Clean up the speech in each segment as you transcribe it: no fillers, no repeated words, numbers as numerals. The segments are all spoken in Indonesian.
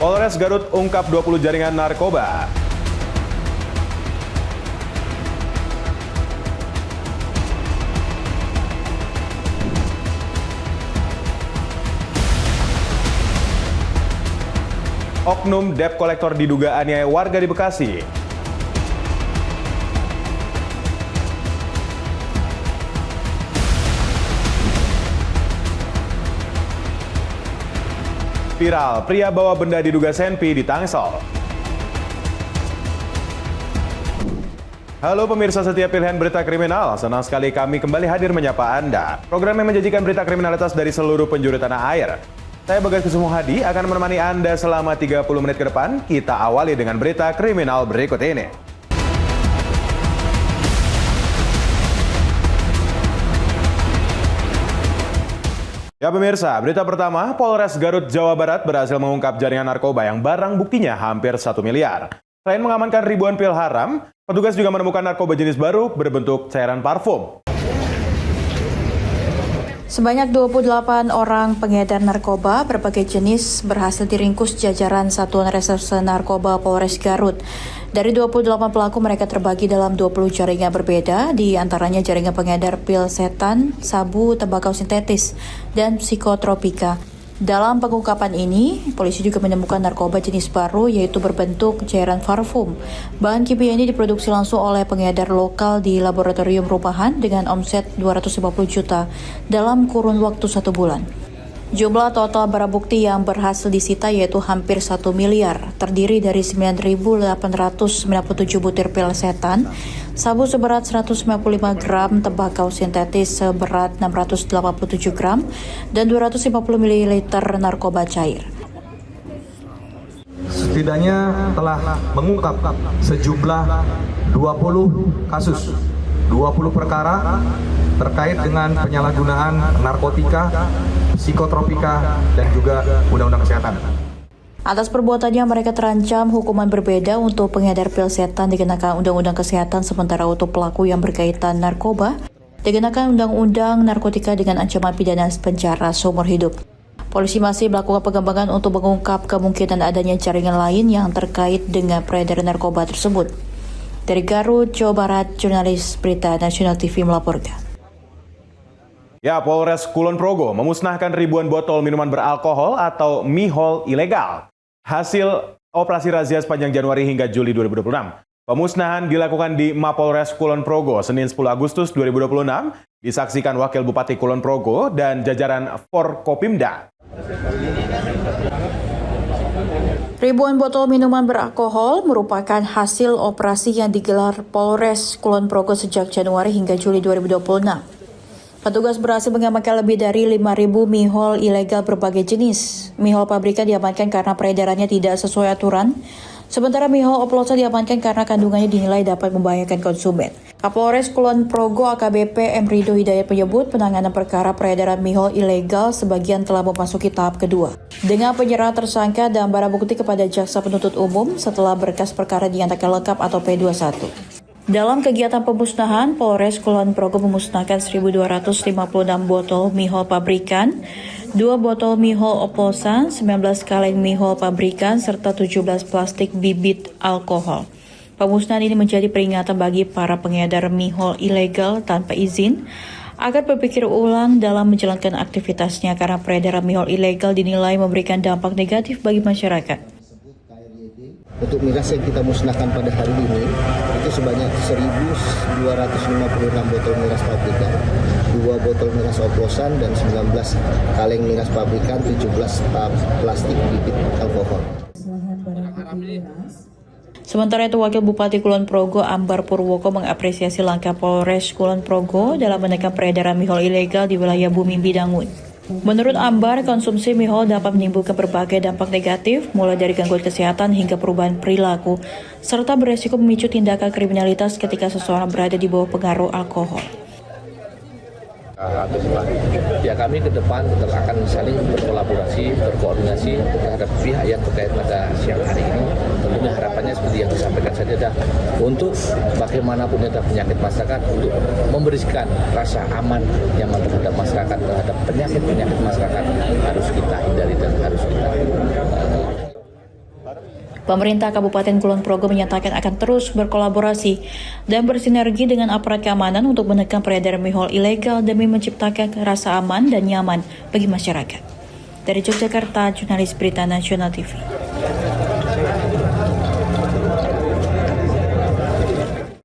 Polres Garut ungkap 20 jaringan narkoba. Oknum debt kolektor diduga aniaya warga di Bekasi. Viral, pria bawa benda diduga senpi di Tangsel. Halo pemirsa setia pilihan berita kriminal, senang sekali kami kembali hadir menyapa Anda. Program yang menjanjikan berita kriminalitas dari seluruh penjuru tanah air. Saya Bagas Kusumo Hadi akan menemani Anda selama 30 menit ke depan. Kita awali dengan berita kriminal berikut ini. Ya pemirsa, berita pertama, Polres Garut, Jawa Barat berhasil mengungkap jaringan narkoba yang barang buktinya hampir 1 miliar. Selain mengamankan ribuan pil haram, petugas juga menemukan narkoba jenis baru berbentuk cairan parfum. Sebanyak 28 orang pengedar narkoba berbagai jenis berhasil diringkus jajaran Satuan Reserse Narkoba Polres Garut. Dari 28 pelaku, mereka terbagi dalam 20 jaringan berbeda, di antaranya jaringan pengedar pil setan, sabu, tembakau sintetis, dan psikotropika. Dalam pengungkapan ini, polisi juga menemukan narkoba jenis baru yaitu berbentuk cairan parfum. Bahan kimia ini diproduksi langsung oleh pengedar lokal di laboratorium rumahan dengan omset 250 juta dalam kurun waktu 1 bulan. Jumlah total barang bukti yang berhasil disita yaitu hampir 1 miliar, terdiri dari 9.897 butir pil setan, sabu seberat 195 gram, tembakau sintetis seberat 687 gram, dan 250 ml narkoba cair. Setidaknya telah mengungkap sejumlah 20 kasus, 20 perkara terkait dengan penyalahgunaan narkotika, psikotropika, dan juga Undang-Undang Kesehatan. Atas perbuatannya mereka terancam hukuman berbeda. Untuk pengedar pil setan dikenakan Undang-Undang Kesehatan, sementara untuk pelaku yang berkaitan narkoba dikenakan Undang-Undang Narkotika dengan ancaman pidana penjara seumur hidup. Polisi masih melakukan pengembangan untuk mengungkap kemungkinan adanya jaringan lain yang terkait dengan peredaran narkoba tersebut. Dari Garut, Jawa Barat, jurnalis Berita Nasional TV melaporkan. Ya, Polres Kulon Progo memusnahkan ribuan botol minuman beralkohol atau mihol ilegal. Hasil operasi razia sepanjang Januari hingga Juli 2026. Pemusnahan dilakukan di Mapolres Kulon Progo Senin 10 Agustus 2026, disaksikan Wakil Bupati Kulon Progo dan jajaran Forkopimda. Ribuan botol minuman beralkohol merupakan hasil operasi yang digelar Polres Kulon Progo sejak Januari hingga Juli 2026. Petugas berhasil mengamankan lebih dari 5.000 mihol ilegal berbagai jenis. Mihol pabrikan diamankan karena peredarannya tidak sesuai aturan, sementara mihol oplosan diamankan karena kandungannya dinilai dapat membahayakan konsumen. Kapolres Kulon Progo AKBP M. Rido Hidayat menyebut penanganan perkara peredaran mihol ilegal sebagian telah memasuki tahap kedua. Dengan penyerahan tersangka dan barang bukti kepada jaksa penuntut umum setelah berkas perkara dinyatakan lengkap atau P21. Dalam kegiatan pemusnahan, Polres Kulon Progo memusnahkan 1.256 botol mihol pabrikan, 2 botol mihol oplosan, 19 kaleng mihol pabrikan, serta 17 plastik bibit alkohol. Pemusnahan ini menjadi peringatan bagi para pengedar mihol ilegal tanpa izin agar berpikir ulang dalam menjalankan aktivitasnya karena peredaran mihol ilegal dinilai memberikan dampak negatif bagi masyarakat. Untuk miras yang kita musnahkan pada hari ini itu sebanyak 1.256 botol miras pabrikan, 2 botol miras oplosan, dan 19 kaleng miras pabrikan, 17 plastik bibit alkohol. Sementara itu, Wakil Bupati Kulon Progo Ambar Purwoko mengapresiasi langkah Polres Kulon Progo dalam menekan peredaran mihol ilegal di wilayah Bumi Bidangun. Menurut Ambar, konsumsi mihol dapat menimbulkan berbagai dampak negatif, mulai dari gangguan kesehatan hingga perubahan perilaku, serta beresiko memicu tindakan kriminalitas ketika seseorang berada di bawah pengaruh alkohol. Ya, kami ke depan tetap akan saling berkolaborasi, berkoordinasi terhadap pihak yang terkait pada siang hari ini. Tentunya harapannya seperti yang disampaikan saja adalah untuk bagaimanapun ada penyakit masyarakat, untuk memberikan rasa aman, nyaman terhadap masyarakat, terhadap penyakit masyarakat harus kita hindari dan harus kita Pemerintah Kabupaten Kulon Progo menyatakan akan terus berkolaborasi dan bersinergi dengan aparat keamanan untuk menekan peredaran mihol ilegal demi menciptakan rasa aman dan nyaman bagi masyarakat. Dari Yogyakarta, jurnalis Berita Nasional TV.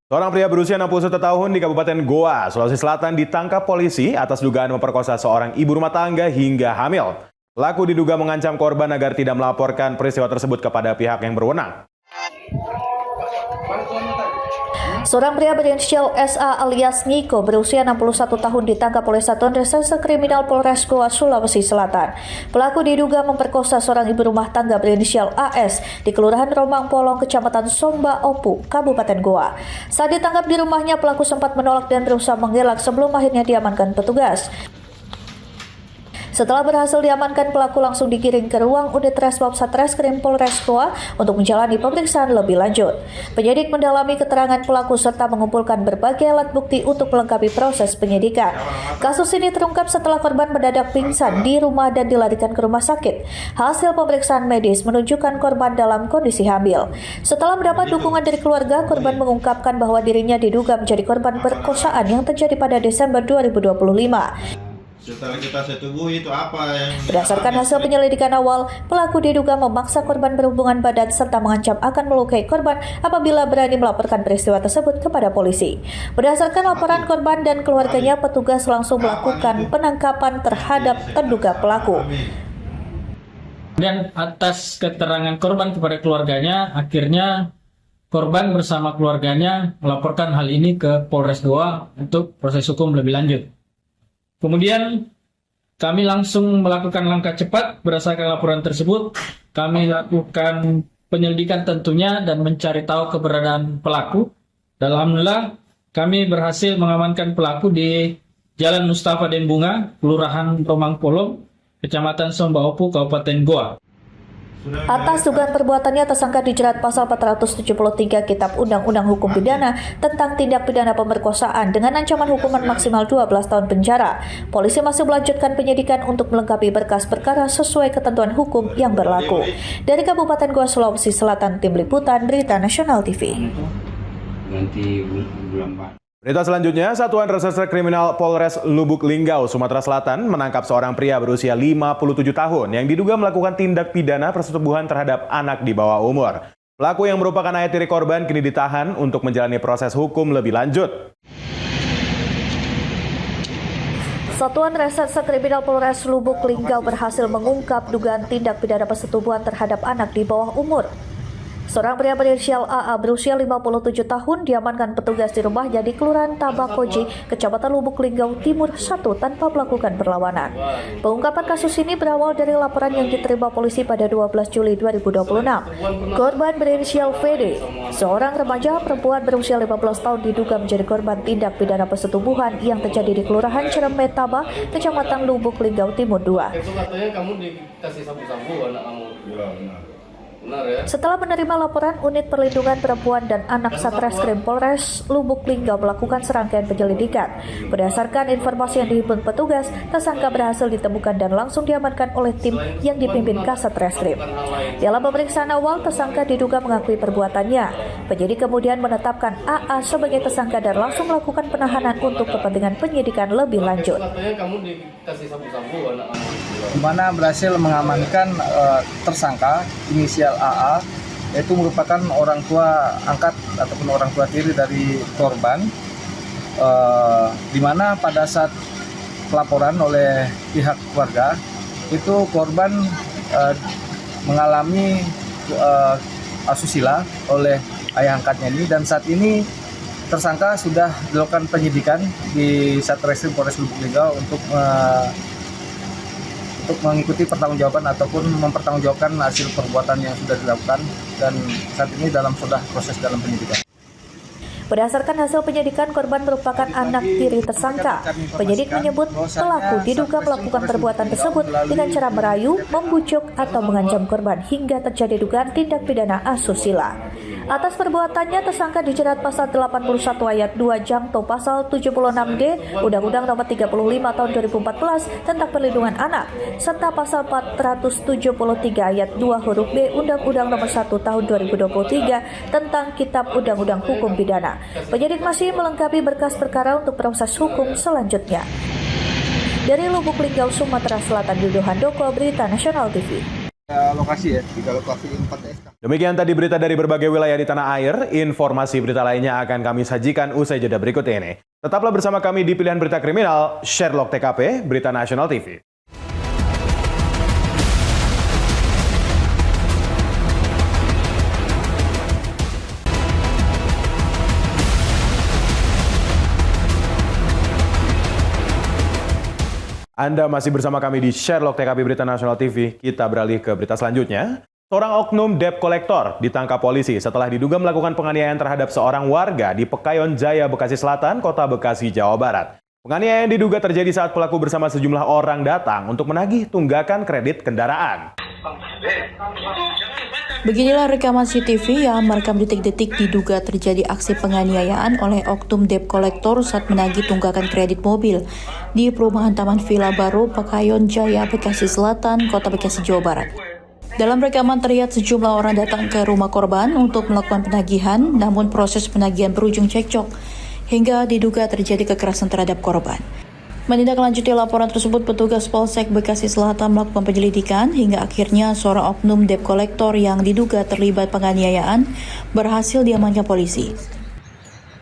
Seorang pria berusia 61 tahun di Kabupaten Goa, Sulawesi Selatan ditangkap polisi atas dugaan memperkosa seorang ibu rumah tangga hingga hamil. Pelaku diduga mengancam korban agar tidak melaporkan peristiwa tersebut kepada pihak yang berwenang. Seorang pria berinisial SA alias Niko berusia 61 tahun ditangkap oleh Satuan Reserse Kriminal Polres Goa, Sulawesi Selatan. Pelaku diduga memperkosa seorang ibu rumah tangga berinisial AS di Kelurahan Romang Polong, Kecamatan Somba Opu, Kabupaten Goa. Saat ditangkap di rumahnya, pelaku sempat menolak dan berusaha mengelak sebelum akhirnya diamankan petugas. Setelah berhasil diamankan, pelaku langsung digiring ke ruang unit Resmob Satreskrim Polres Goa untuk menjalani pemeriksaan lebih lanjut. Penyidik mendalami keterangan pelaku serta mengumpulkan berbagai alat bukti untuk melengkapi proses penyidikan. Kasus ini terungkap setelah korban mendadak pingsan di rumah dan dilarikan ke rumah sakit. Hasil pemeriksaan medis menunjukkan korban dalam kondisi hamil. Setelah mendapat dukungan dari keluarga, korban mengungkapkan bahwa dirinya diduga menjadi korban perkosaan yang terjadi pada Desember 2025. Setelah kita setubuh itu apa yang... Berdasarkan hasil penyelidikan awal, pelaku diduga memaksa korban berhubungan badan serta mengancam akan melukai korban apabila berani melaporkan peristiwa tersebut kepada polisi. Berdasarkan laporan korban dan keluarganya, petugas langsung melakukan penangkapan terhadap terduga pelaku. Dan atas keterangan korban kepada keluarganya, akhirnya korban bersama keluarganya melaporkan hal ini ke Polres Goa untuk proses hukum lebih lanjut. Kemudian kami langsung melakukan langkah cepat berdasarkan laporan tersebut. Kami lakukan penyelidikan tentunya dan mencari tahu keberadaan pelaku. Dan alhamdulillah kami berhasil mengamankan pelaku di Jalan Mustafa Den Bunga, Kelurahan Romang Polong, Kecamatan Somba Opu, Kabupaten Goa. Atas dugaan perbuatannya, tersangka dijerat pasal 473 Kitab Undang-Undang Hukum Pidana tentang tindak pidana pemerkosaan dengan ancaman hukuman maksimal 12 tahun penjara. Polisi masih melanjutkan penyidikan untuk melengkapi berkas perkara sesuai ketentuan hukum yang berlaku. Dari Kabupaten Goa, Sulawesi Selatan, Tim Liputan Berita Nasional TV. Berita selanjutnya, Satuan Reserse Kriminal Polres Lubuk Linggau, Sumatera Selatan menangkap seorang pria berusia 57 tahun yang diduga melakukan tindak pidana persetubuhan terhadap anak di bawah umur. Pelaku yang merupakan ayah tiri korban kini ditahan untuk menjalani proses hukum lebih lanjut. Satuan Reserse Kriminal Polres Lubuk Linggau berhasil mengungkap dugaan tindak pidana persetubuhan terhadap anak di bawah umur. Seorang pria berinisial AA berusia 57 tahun diamankan petugas di rumahnya di Kelurahan Tabakoji, Kecamatan Lubuk Linggau Timur 1 tanpa melakukan perlawanan. Pengungkapan kasus ini berawal dari laporan yang diterima polisi pada 12 Juli 2026. Korban berinisial VD, seorang remaja perempuan berusia 15 tahun diduga menjadi korban tindak pidana persetubuhan yang terjadi di Kelurahan Ceremet Taba, Kecamatan Lubuk Linggau Timur 2. Katanya kamu dikasih sabu-sabu anak kamu. Setelah menerima laporan, Unit Perlindungan Perempuan dan Anak Satreskrim Polres Lubuk Linggau melakukan serangkaian penyelidikan. Berdasarkan informasi yang dihimpun petugas, tersangka berhasil ditemukan dan langsung diamankan oleh tim yang dipimpin Kasat Reskrim. Dalam pemeriksaan awal, tersangka diduga mengakui perbuatannya. Penyidik kemudian menetapkan AA sebagai tersangka dan langsung melakukan penahanan untuk kepentingan penyidikan lebih lanjut. Katanya kamu dikasih sabu-sabu anak kamu. Di mana berhasil mengamankan tersangka inisial AA, yaitu merupakan orang tua angkat ataupun orang tua tiri dari korban, di mana pada saat pelaporan oleh pihak keluarga itu korban mengalami asusila oleh ayah angkatnya ini, dan saat ini tersangka sudah dilakukan penyidikan di Satreskrim Polres Lubuk Linggau untuk mengikuti pertanggungjawaban ataupun mempertanggungjawabkan hasil perbuatan yang sudah dilakukan, dan saat ini sudah proses dalam penyidikan. Berdasarkan hasil penyidikan, korban merupakan anak tiri tersangka. Penyidik menyebut pelaku diduga melakukan perbuatan tersebut dengan cara merayu, membujuk, atau mengancam korban hingga terjadi dugaan tindak pidana asusila. Atas perbuatannya, tersangka dijerat pasal 81 ayat 2 Jangto pasal 76D Undang-Undang Nomor 35 Tahun 2014 tentang Perlindungan Anak serta pasal 473 ayat 2 huruf B Undang-Undang Nomor 1 Tahun 2023 tentang Kitab Undang-Undang Hukum Pidana. Penyidik masih melengkapi berkas perkara untuk proses hukum selanjutnya. Dari Lubuk Linggau, Sumatera Selatan, Yudo Handoko, Berita Nasional TV. Lokasi ya. 3 lokasi 4 SK. Demikian tadi berita dari berbagai wilayah di tanah air. Informasi berita lainnya akan kami sajikan usai jeda berikut ini. Tetaplah bersama kami di Pilihan Berita Kriminal, Sherlock TKP, Berita Nasional TV. Anda masih bersama kami di Sherlock TKP Berita Nasional TV. Kita beralih ke berita selanjutnya. Seorang oknum debt collector ditangkap polisi setelah diduga melakukan penganiayaan terhadap seorang warga di Pekayon Jaya, Bekasi Selatan, Kota Bekasi, Jawa Barat. Penganiayaan diduga terjadi saat pelaku bersama sejumlah orang datang untuk menagih tunggakan kredit kendaraan. Beginilah rekaman CCTV yang merekam detik-detik diduga terjadi aksi penganiayaan oleh oknum debt collector saat menagih tunggakan kredit mobil di perumahan Taman Villa Baru, Pekayon Jaya, Bekasi Selatan, Kota Bekasi, Jawa Barat. Dalam rekaman terlihat sejumlah orang datang ke rumah korban untuk melakukan penagihan, namun proses penagihan berujung cekcok hingga diduga terjadi kekerasan terhadap korban. Menindaklanjuti laporan tersebut, petugas Polsek Bekasi Selatan melakukan penyelidikan hingga akhirnya seorang oknum debt collector yang diduga terlibat penganiayaan berhasil diamankan polisi.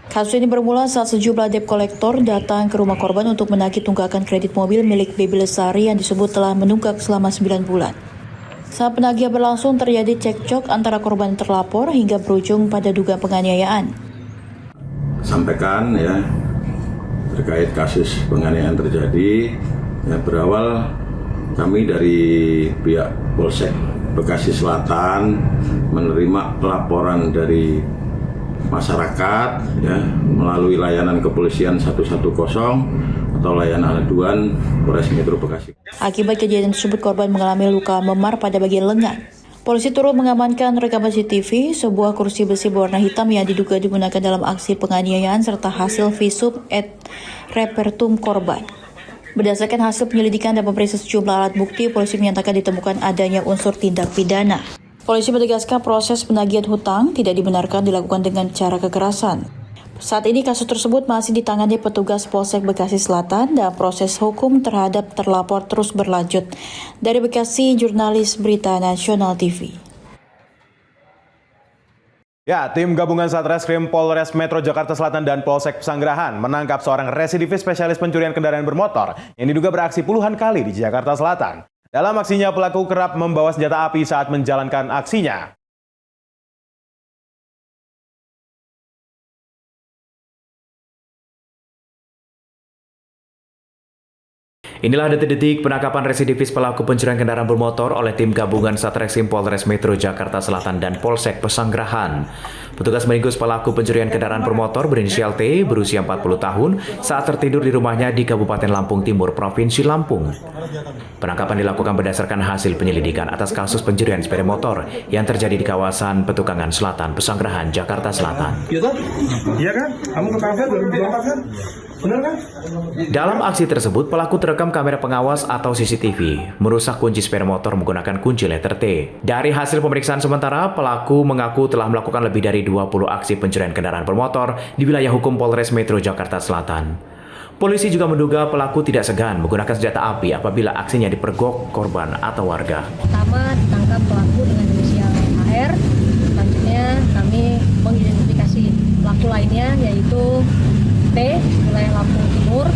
Kasus ini bermula saat sejumlah debt collector datang ke rumah korban untuk menagih tunggakan kredit mobil milik Baby Lestari yang disebut telah menunggak selama 9 bulan. Saat penagihan berlangsung terjadi cekcok antara korban dan terlapor hingga berujung pada dugaan penganiayaan. Sampaikan ya terkait kasus penganiayaan terjadi, ya, berawal kami dari pihak Polsek Bekasi Selatan menerima pelaporan dari masyarakat ya, melalui layanan kepolisian 110 atau layanan aduan Polres Metro Bekasi. Akibat kejadian tersebut, korban mengalami luka memar pada bagian lengan. Polisi turut mengamankan rekaman CCTV, sebuah kursi besi berwarna hitam yang diduga digunakan dalam aksi penganiayaan serta hasil visum et repertum korban. Berdasarkan hasil penyelidikan dan pemeriksaan sejumlah alat bukti, polisi menyatakan ditemukan adanya unsur tindak pidana. Polisi menegaskan proses penagihan hutang tidak dibenarkan dilakukan dengan cara kekerasan. Saat ini kasus tersebut masih ditangani petugas Polsek Bekasi Selatan dan proses hukum terhadap terlapor terus berlanjut. Dari Bekasi, jurnalis Berita Nasional TV. Ya, tim gabungan Satreskrim Polres Metro Jakarta Selatan dan Polsek Pesanggerahan menangkap seorang residivis spesialis pencurian kendaraan bermotor yang diduga beraksi puluhan kali di Jakarta Selatan. Dalam aksinya, pelaku kerap membawa senjata api saat menjalankan aksinya. Inilah detik-detik penangkapan residivis pelaku pencurian kendaraan bermotor oleh tim gabungan Satreskrim Polres Metro Jakarta Selatan dan Polsek Pesanggerahan. Petugas meringkus pelaku pencurian kendaraan bermotor berinisial T berusia 40 tahun saat tertidur di rumahnya di Kabupaten Lampung Timur, Provinsi Lampung. Penangkapan dilakukan berdasarkan hasil penyelidikan atas kasus pencurian sepeda motor yang terjadi di kawasan Petukangan Selatan, Pesanggerahan, Jakarta Selatan. Iya kan? Kamu ke kafe baru berangkat kan? Benar kan? Dalam aksi tersebut, pelaku terekam kamera pengawas atau CCTV, merusak kunci sepeda motor menggunakan kunci letter T. Dari hasil pemeriksaan sementara, pelaku mengaku telah melakukan lebih dari 20 aksi pencurian kendaraan bermotor di wilayah hukum Polres Metro Jakarta Selatan. Polisi juga menduga pelaku tidak segan menggunakan senjata api apabila aksinya dipergok korban atau warga. Pertama, ditangkap pelaku dengan inisial AR. Selanjutnya, kami mengidentifikasi pelaku lainnya yaitu T, wilayah Lampung Timur,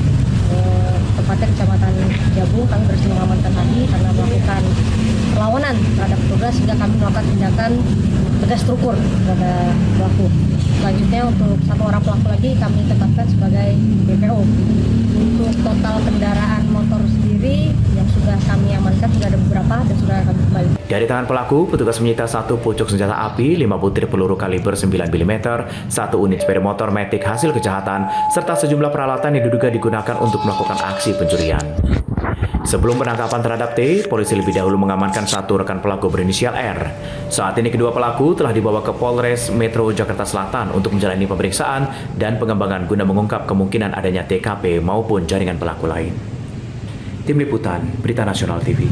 tepatnya Kecamatan Jabung. Kami berhasil mengamankan lagi karena melakukan perlawanan terhadap petugas sehingga kami melakukan tindakan tegas terukur kepada pelaku. Selanjutnya untuk satu orang pelaku lagi kami tetapkan sebagai DPO. Untuk total kendaraan motor sendiri yang sudah kami amankan sudah ada beberapa dan sudah kami kembali. Dari tangan pelaku, petugas menyita 1 pucuk senjata api, 5 butir peluru kaliber 9 mm, 1 unit sepeda motor Matic hasil kejahatan, serta sejumlah peralatan yang diduga digunakan untuk melakukan aksi pencurian. Sebelum penangkapan terhadap T, polisi lebih dahulu mengamankan satu rekan pelaku berinisial R. Saat ini kedua pelaku telah dibawa ke Polres Metro Jakarta Selatan untuk menjalani pemeriksaan dan pengembangan guna mengungkap kemungkinan adanya TKP maupun jaringan pelaku lain. Tim Liputan, Berita Nasional TV.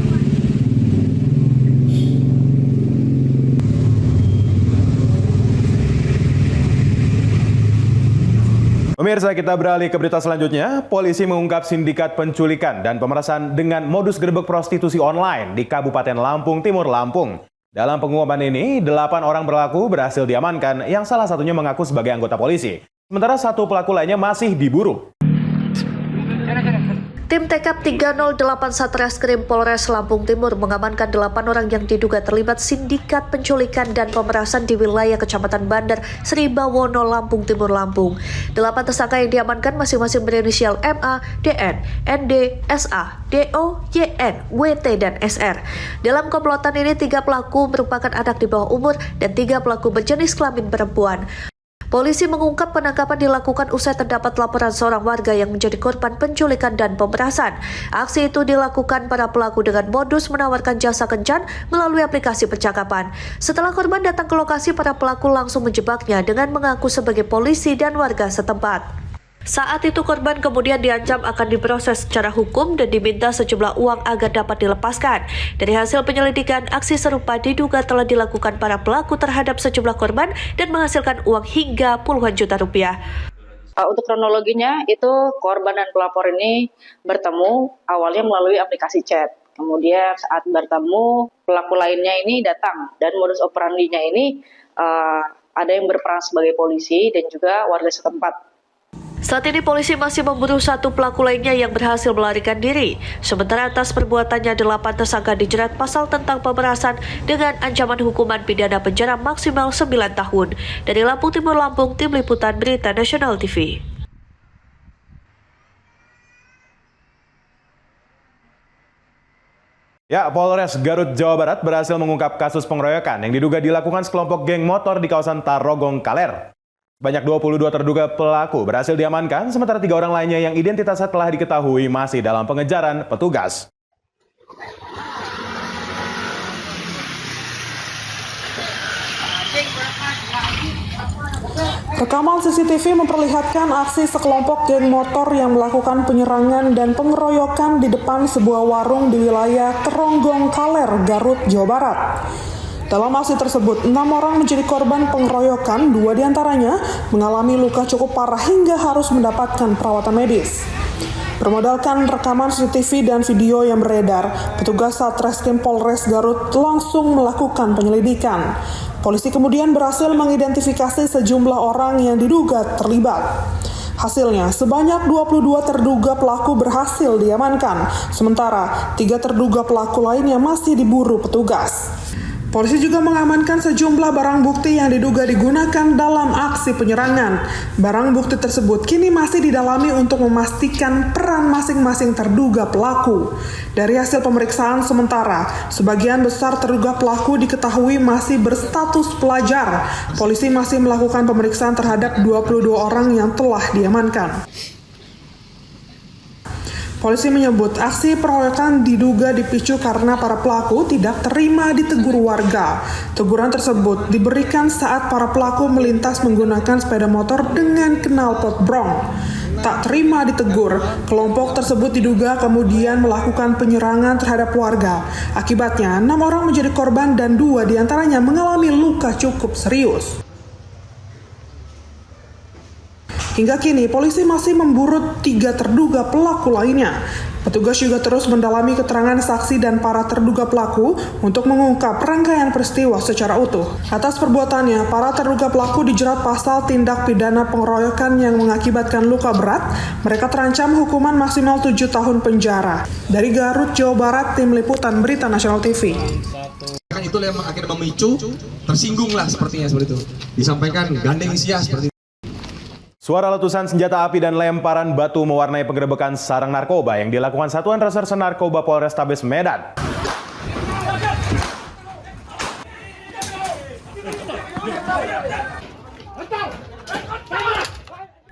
Pemirsa, kita beralih ke berita selanjutnya. Polisi mengungkap sindikat penculikan dan pemerasan dengan modus gerbek prostitusi online di Kabupaten Lampung Timur, Lampung. Dalam pengungkapan ini, 8 orang pelaku berhasil diamankan yang salah satunya mengaku sebagai anggota polisi. Sementara satu pelaku lainnya masih diburu. Tim TKP 308 Satreskrim Polres Lampung Timur mengamankan 8 orang yang diduga terlibat sindikat penculikan dan pemerasan di wilayah Kecamatan Bandar, Sri Bawono, Lampung Timur, Lampung. 8 tersangka yang diamankan masing-masing berinisial MA, DN, ND, SA, DO, YN, WT, dan SR. Dalam komplotan ini 3 pelaku merupakan anak di bawah umur dan 3 pelaku berjenis kelamin perempuan. Polisi mengungkap penangkapan dilakukan usai terdapat laporan seorang warga yang menjadi korban penculikan dan pemerasan. Aksi itu dilakukan para pelaku dengan modus menawarkan jasa kencan melalui aplikasi percakapan. Setelah korban datang ke lokasi, para pelaku langsung menjebaknya dengan mengaku sebagai polisi dan warga setempat. Saat itu korban kemudian diancam akan diproses secara hukum dan diminta sejumlah uang agar dapat dilepaskan. Dari hasil penyelidikan, aksi serupa diduga telah dilakukan para pelaku terhadap sejumlah korban dan menghasilkan uang hingga puluhan juta rupiah. Untuk kronologinya, itu korban dan pelapor ini bertemu awalnya melalui aplikasi chat. Kemudian saat bertemu, pelaku lainnya ini datang dan modus operandinya ini ada yang berperan sebagai polisi dan juga warga setempat. Saat ini polisi masih memburu satu pelaku lainnya yang berhasil melarikan diri. Sementara atas perbuatannya 8 tersangka dijerat pasal tentang pemerasan dengan ancaman hukuman pidana penjara maksimal 9 tahun. Dari Lampung Timur, Lampung, Tim Liputan Berita Nasional TV. Ya, Polres Garut, Jawa Barat berhasil mengungkap kasus pengeroyokan yang diduga dilakukan sekelompok geng motor di kawasan Tarogong, Kaler. Banyak 22 terduga pelaku berhasil diamankan, sementara 3 orang lainnya yang identitasnya telah diketahui masih dalam pengejaran petugas. Rekaman CCTV memperlihatkan aksi sekelompok geng motor yang melakukan penyerangan dan pengeroyokan di depan sebuah warung di wilayah Teronggong, Kaler, Garut, Jawa Barat. Dalam aksi tersebut, 6 orang menjadi korban pengeroyokan, 2 diantaranya mengalami luka cukup parah hingga harus mendapatkan perawatan medis. Bermodalkan rekaman CCTV dan video yang beredar, petugas Satreskrim Polres Garut langsung melakukan penyelidikan. Polisi kemudian berhasil mengidentifikasi sejumlah orang yang diduga terlibat. Hasilnya, sebanyak 22 terduga pelaku berhasil diamankan, sementara 3 terduga pelaku lainnya masih diburu petugas. Polisi juga mengamankan sejumlah barang bukti yang diduga digunakan dalam aksi penyerangan. Barang bukti tersebut kini masih didalami untuk memastikan peran masing-masing terduga pelaku. Dari hasil pemeriksaan sementara, sebagian besar terduga pelaku diketahui masih berstatus pelajar. Polisi masih melakukan pemeriksaan terhadap 22 orang yang telah diamankan. Polisi menyebut aksi pengeroyokan diduga dipicu karena para pelaku tidak terima ditegur warga. Teguran tersebut diberikan saat para pelaku melintas menggunakan sepeda motor dengan knalpot brong. Tak terima ditegur, kelompok tersebut diduga kemudian melakukan penyerangan terhadap warga. Akibatnya, 6 orang menjadi korban dan 2 diantaranya mengalami luka cukup serius. Hingga kini, polisi masih memburu 3 terduga pelaku lainnya. Petugas juga terus mendalami keterangan saksi dan para terduga pelaku untuk mengungkap rangkaian peristiwa secara utuh. Atas perbuatannya, para terduga pelaku dijerat pasal tindak pidana pengeroyokan yang mengakibatkan luka berat. Mereka terancam hukuman maksimal 7 tahun penjara. Dari Garut, Jawa Barat, Tim Liputan Berita Nasional TV. Itu yang akhirnya memicu, tersinggung lah sepertinya seperti itu. Disampaikan gandeng sia seperti itu. Suara letusan senjata api dan lemparan batu mewarnai penggerebekan sarang narkoba yang dilakukan Satuan Reserse Narkoba Polrestabes Medan.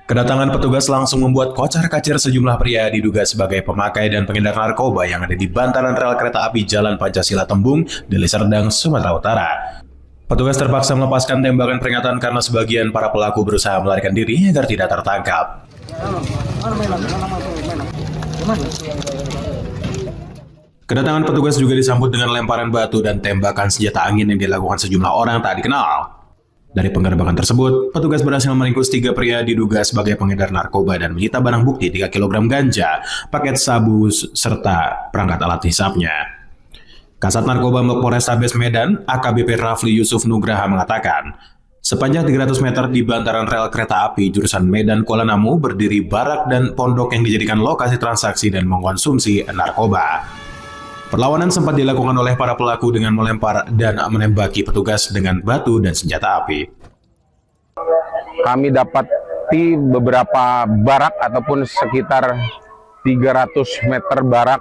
Kedatangan petugas langsung membuat kocar-kacir sejumlah pria diduga sebagai pemakai dan pengedar narkoba yang ada di bantaran rel kereta api Jalan Pancasila Tembung, Deli Serdang, Sumatera Utara. Petugas terpaksa melepaskan tembakan peringatan karena sebagian para pelaku berusaha melarikan diri agar tidak tertangkap. Kedatangan petugas juga disambut dengan lemparan batu dan tembakan senjata angin yang dilakukan sejumlah orang tak dikenal. Dari penggerbekan tersebut, petugas berhasil meringkus 3 pria diduga sebagai pengedar narkoba dan menyita barang bukti 3 kg ganja, paket sabu, serta perangkat alat hisapnya. Kasat Narkoba Polrestabes Medan, AKBP Rafli Yusuf Nugraha mengatakan, sepanjang 300 meter di bantaran rel kereta api jurusan Medan Kuala Namu berdiri barak dan pondok yang dijadikan lokasi transaksi dan mengkonsumsi narkoba. Perlawanan sempat dilakukan oleh para pelaku dengan melempar dan menembaki petugas dengan batu dan senjata api. Kami dapati beberapa barak ataupun sekitar 300 meter barak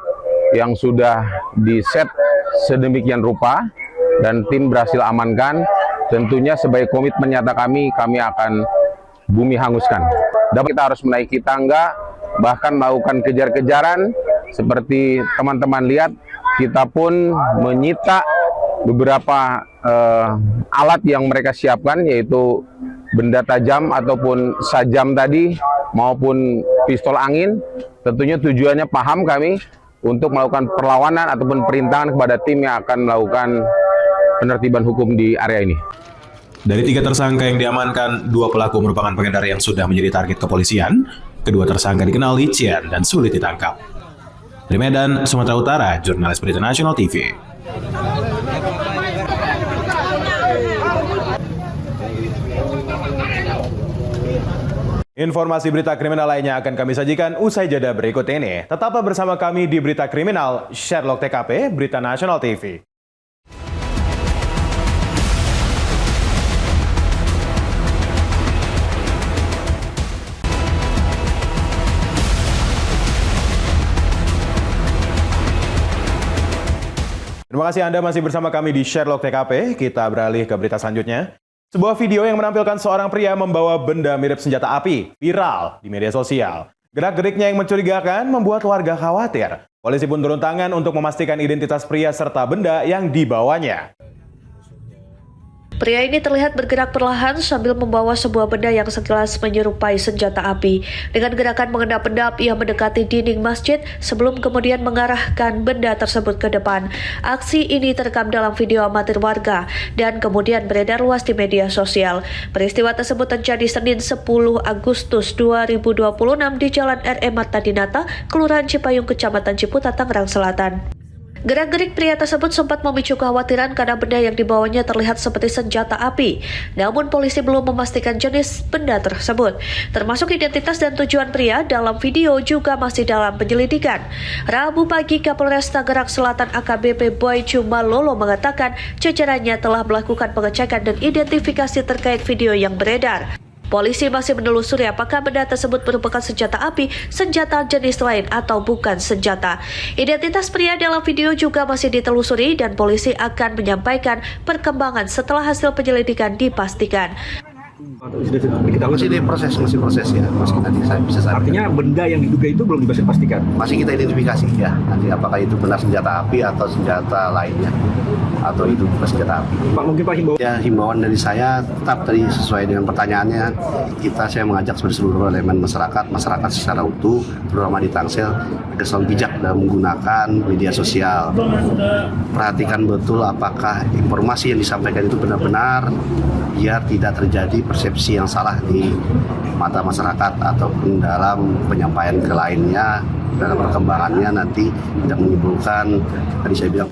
yang sudah diset sedemikian rupa dan tim berhasil amankan. Tentunya sebagai komitmen nyata kami akan bumi hanguskan. Dan kita harus menaiki tangga, bahkan melakukan kejar-kejaran. Seperti teman-teman lihat, kita pun menyita beberapa alat yang mereka siapkan, yaitu benda tajam ataupun sajam tadi, maupun pistol angin. Tentunya tujuannya paham kami untuk melakukan perlawanan ataupun perintangan kepada tim yang akan melakukan penertiban hukum di area ini. Dari 3 tersangka yang diamankan, 2 pelaku merupakan pengedar yang sudah menjadi target kepolisian. Kedua tersangka dikenal licin dan sulit ditangkap. Dari Medan, Sumatera Utara, jurnalis Berita Nasional TV. Informasi berita kriminal lainnya akan kami sajikan usai jeda berikut ini. Tetaplah bersama kami di Berita Kriminal, Sherlock TKP, Berita Nasional TV. Terima kasih Anda masih bersama kami di Sherlock TKP. Kita beralih ke berita selanjutnya. Sebuah video yang menampilkan seorang pria membawa benda mirip senjata api viral di media sosial. Gerak-geriknya yang mencurigakan membuat warga khawatir. Polisi pun turun tangan untuk memastikan identitas pria serta benda yang dibawanya. Pria ini terlihat bergerak perlahan sambil membawa sebuah benda yang sekilas menyerupai senjata api. Dengan gerakan mengendap-endap, ia mendekati dinding masjid sebelum kemudian mengarahkan benda tersebut ke depan. Aksi ini terekam dalam video amatir warga dan kemudian beredar luas di media sosial. Peristiwa tersebut terjadi Senin 10 Agustus 2026 di Jalan R.E. Marta Dinata, Kelurahan Cipayung, Kecamatan Ciputat, Tangerang Selatan. Gerak-gerik pria tersebut sempat memicu kekhawatiran karena benda yang dibawanya terlihat seperti senjata api. Namun polisi belum memastikan jenis benda tersebut. Termasuk identitas dan tujuan pria dalam video juga masih dalam penyelidikan. Rabu pagi, Kapolres Tangerang Selatan AKBP Boy Cumalolo mengatakan jajarannya telah melakukan pengecekan dan identifikasi terkait video yang beredar. Polisi masih menelusuri apakah benda tersebut merupakan senjata api, senjata jenis lain, atau bukan senjata. Identitas pria dalam video juga masih ditelusuri dan polisi akan menyampaikan perkembangan setelah hasil penyelidikan dipastikan. Masih proses ya, masih nanti saya bisa sampaikan. Artinya benda yang diduga itu belum bisa dipastikan? Masih kita identifikasi ya, nanti apakah itu benar senjata api atau senjata lainnya, atau itu bukan senjata api. Pak, mungkin Pak himbauan? Ya, himbauan dari saya tetap tadi sesuai dengan pertanyaannya, saya mengajak seluruh elemen masyarakat secara utuh, terutama di Tangsel, agar selalu bijak dalam menggunakan media sosial. Perhatikan betul apakah informasi yang disampaikan itu benar-benar, biar tidak terjadi persepsi yang salah di mata masyarakat ataupun dalam penyampaian ke lainnya, dalam perkembangannya nanti tidak menimbulkan, tadi saya bilang,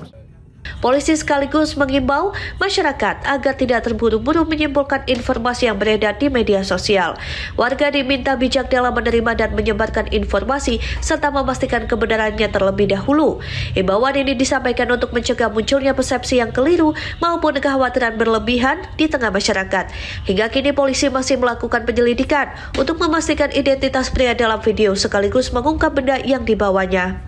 Polisi sekaligus mengimbau masyarakat agar tidak terburu-buru menyimpulkan informasi yang beredar di media sosial. Warga diminta bijak dalam menerima dan menyebarkan informasi serta memastikan kebenarannya terlebih dahulu. Imbauan ini disampaikan untuk mencegah munculnya persepsi yang keliru maupun kekhawatiran berlebihan di tengah masyarakat. Hingga kini polisi masih melakukan penyelidikan untuk memastikan identitas pria dalam video sekaligus mengungkap benda yang dibawanya.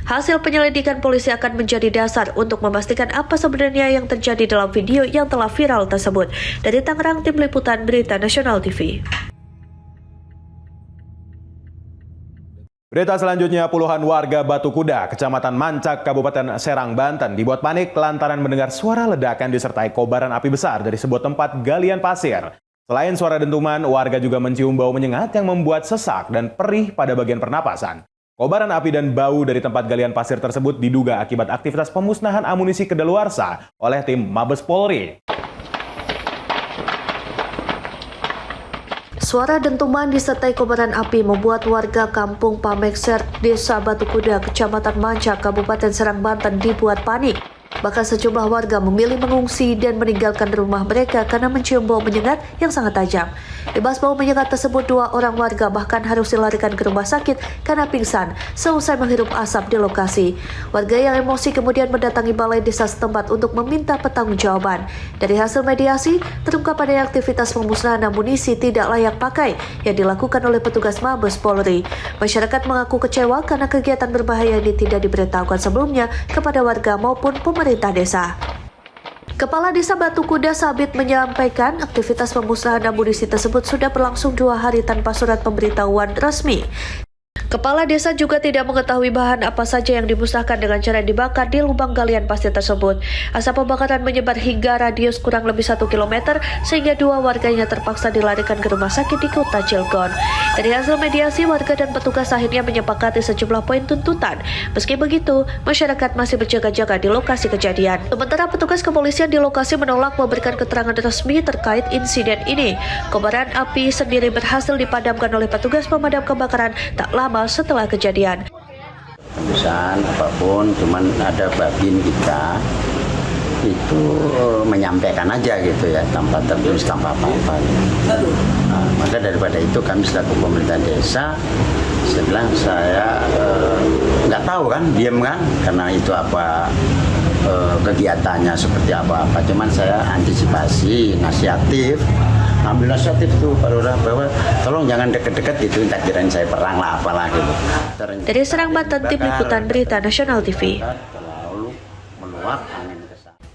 Hasil penyelidikan polisi akan menjadi dasar untuk memastikan apa sebenarnya yang terjadi dalam video yang telah viral tersebut. Dari Tangerang, Tim Liputan Berita Nasional TV. Berita selanjutnya, puluhan warga Batu Kuda, Kecamatan Mancak, Kabupaten Serang, Banten dibuat panik lantaran mendengar suara ledakan disertai kobaran api besar dari sebuah tempat galian pasir. Selain suara dentuman, warga juga mencium bau menyengat yang membuat sesak dan perih pada bagian pernapasan. Kobaran api dan bau dari tempat galian pasir tersebut diduga akibat aktivitas pemusnahan amunisi kedaluarsa oleh tim Mabes Polri. Suara dentuman disertai kobaran api membuat warga kampung Pamekser, Desa Batu Kuda, Kecamatan Mancak, Kabupaten Serang, Banten dibuat panik. Bahkan sejumlah warga memilih mengungsi dan meninggalkan rumah mereka karena mencium bau menyengat yang sangat tajam. Imbas bau menyengat tersebut, 2 orang warga bahkan harus dilarikan ke rumah sakit karena pingsan seusai menghirup asap di lokasi. Warga yang emosi kemudian mendatangi balai desa setempat untuk meminta pertanggungjawaban. Dari hasil mediasi, terungkap adanya aktivitas pemusnahan amunisi tidak layak pakai yang dilakukan oleh petugas Mabes Polri. Masyarakat mengaku kecewa karena kegiatan berbahaya ini tidak diberitahukan sebelumnya kepada warga maupun pemerintah desa. Kepala Desa Batu Kuda Sabit menyampaikan aktivitas pemusnahan amunisi tersebut sudah berlangsung 2 hari tanpa surat pemberitahuan resmi. Kepala desa juga tidak mengetahui bahan apa saja yang dimusnahkan dengan cara dibakar di lubang galian pasir tersebut. Asap pembakaran menyebar hingga radius kurang lebih 1 km sehingga 2 warganya terpaksa dilarikan ke rumah sakit di kota Cilegon. Dari hasil mediasi, warga dan petugas akhirnya menyepakati sejumlah poin tuntutan. Meski begitu, masyarakat masih berjaga-jaga di lokasi kejadian. Sementara petugas kepolisian di lokasi menolak memberikan keterangan resmi terkait insiden ini. Kobaran api sendiri berhasil dipadamkan oleh petugas pemadam kebakaran tak lama setelah kejadian. Perusahaan apapun, cuman ada babin kita itu menyampaikan aja gitu ya, tanpa tertulis, tanpa apa-apa. Nah, maka daripada itu kami selaku pemerintah desa, saya nggak tahu kan, diam kan, karena itu apa kegiatannya seperti apa-apa. Cuman saya antisipasi, nasihatif. Ambil nasihatif tuh Pak Lurah bahwa tolong jangan deket-deket gitu, tak kirain saya perang lah apalah gitu. Dari Serang, Banten, Tim Liputan Berita Nasional TV.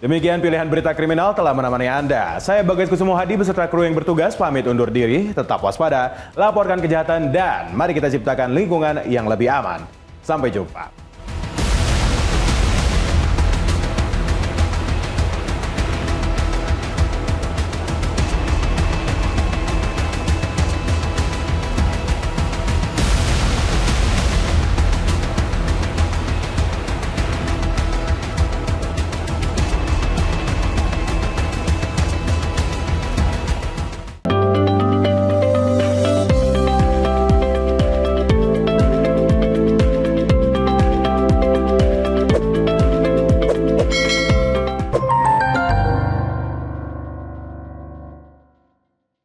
Demikian pilihan berita kriminal telah menemani Anda. Saya Bagas Kusumo Hadi beserta kru yang bertugas pamit undur diri. Tetap waspada, laporkan kejahatan dan mari kita ciptakan lingkungan yang lebih aman. Sampai jumpa.